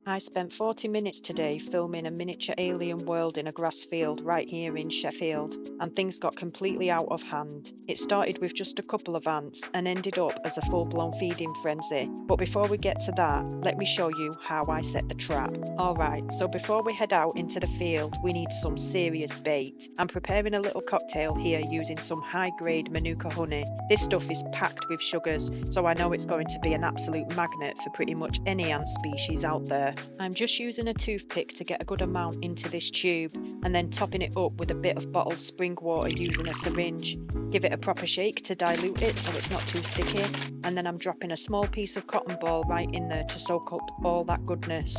I spent 40 minutes today filming a miniature alien world in a grass field right here in Sheffield, and things got completely out of hand. It started with just a couple of ants and ended up as a full-blown feeding frenzy. But before we get to that, let me show you how I set the trap. Alright, so before we head out into the field, we need some serious bait. I'm preparing a little cocktail here using some high-grade Myrmica honey. This stuff is packed with sugars, so I know it's going to be an absolute magnet for pretty much any ant species out there. I'm just using a toothpick to get a good amount into this tube and then topping it up with a bit of bottled spring water using a syringe. Give it a proper shake to dilute it so it's not too sticky, and then I'm dropping a small piece of cotton ball right in there to soak up all that goodness.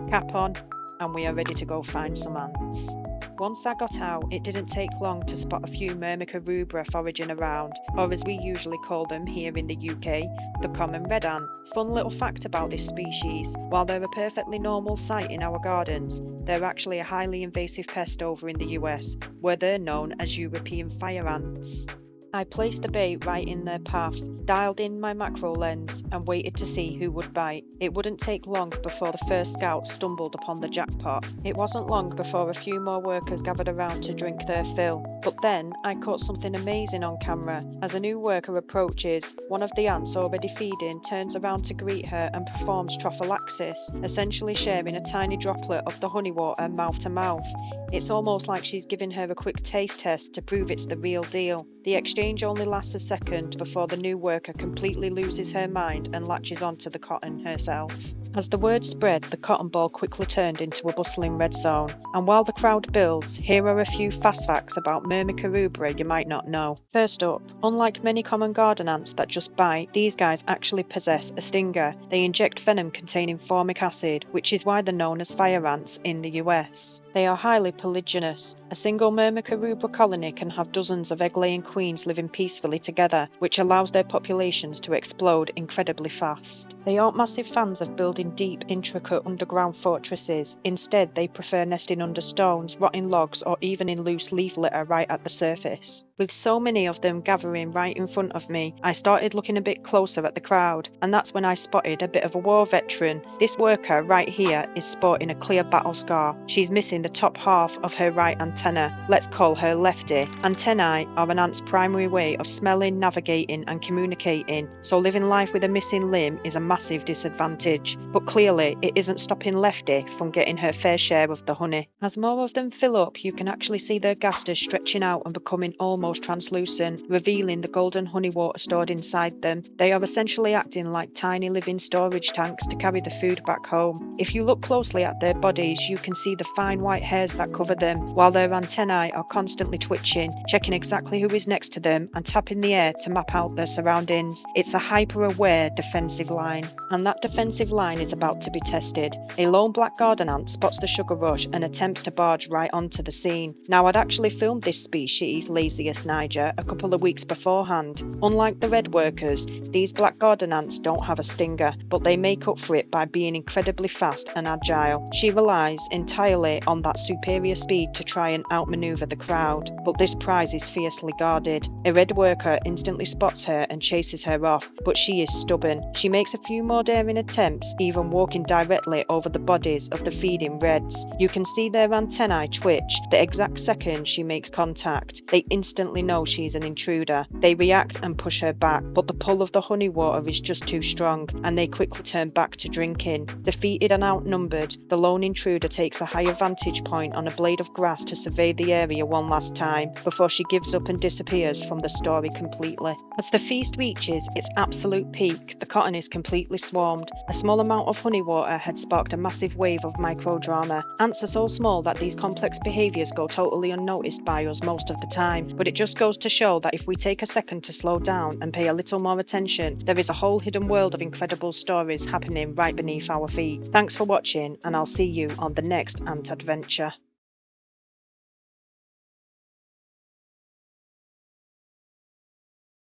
Cap on, and we are ready to go find some ants. Once I got out, it didn't take long to spot a few Myrmica rubra foraging around, or as we usually call them here in the UK, the common red ant. Fun little fact about this species, while they're a perfectly normal sight in our gardens, they're actually a highly invasive pest over in the US, where they're known as European fire ants. I placed the bait right in their path, dialed in my macro lens and waited to see who would bite. It wouldn't take long before the first scout stumbled upon the jackpot. It wasn't long before a few more workers gathered around to drink their fill. But then I caught something amazing on camera. As a new worker approaches, one of the ants already feeding turns around to greet her and performs trophallaxis, essentially sharing a tiny droplet of the honey water mouth to mouth. It's almost like she's giving her a quick taste test to prove it's the real deal. The exchange only lasts a second before the new worker completely loses her mind and latches onto the cotton herself. As the word spread, the cotton ball quickly turned into a bustling red zone. And while the crowd builds, here are a few fast facts about Myrmica rubra you might not know. First up, unlike many common garden ants that just bite, these guys actually possess a stinger. They inject venom containing formic acid, which is why they're known as fire ants in the US. They are highly polygynous. A single Myrmica rubra colony can have dozens of egg-laying queens living peacefully together, which allows their populations to explode incredibly fast. They aren't massive fans of building deep, intricate underground fortresses. Instead, they prefer nesting under stones, rotting logs, or even in loose leaf litter right at the surface. With so many of them gathering right in front of me, I started looking a bit closer at the crowd, and that's when I spotted a bit of a war veteran. This worker right here is sporting a clear battle scar. She's missing the top half of her right antenna. Let's call her lefty. Antennae are an ant's primary way of smelling, navigating and communicating, so living life with a missing limb is a massive disadvantage. But clearly it isn't stopping Lefty from getting her fair share of the honey. As more of them fill up, you can actually see their gasters stretching out and becoming almost translucent, revealing the golden honey water stored inside them. They are essentially acting like tiny living storage tanks to carry the food back home. If you look closely at their bodies, you can see the fine white hairs that cover them, while their antennae are constantly twitching, checking exactly who is next to them and tapping the air to map out their surroundings. It's a hyper-aware defensive line, and that defensive line is about to be tested. A lone black garden ant spots the sugar rush and attempts to barge right onto the scene. Now, I'd actually filmed this species, Lasius niger, a couple of weeks beforehand. Unlike the red workers, these black garden ants don't have a stinger, but they make up for it by being incredibly fast and agile. She relies entirely on that superior speed to try and outmaneuver the crowd, but this prize is fiercely guarded. A red worker instantly spots her and chases her off, but she is stubborn. She makes a few more daring attempts, even walking directly over the bodies of the feeding reds. You can see their antennae twitch the exact second she makes contact. They instantly know she's an intruder. They react and push her back, but the pull of the honey water is just too strong, and they quickly turn back to drinking. Defeated and outnumbered, the lone intruder takes a higher vantage point on a blade of grass to survey the area one last time, before she gives up and disappears from the story completely. As the feast reaches its absolute peak, the cotton is completely swarmed. A small amount of honey water had sparked a massive wave of microdrama. Ants are so small that these complex behaviours go totally unnoticed by us most of the time, but it just goes to show that if we take a second to slow down and pay a little more attention, there is a whole hidden world of incredible stories happening right beneath our feet. Thanks for watching, and I'll see you on the next ant adventure.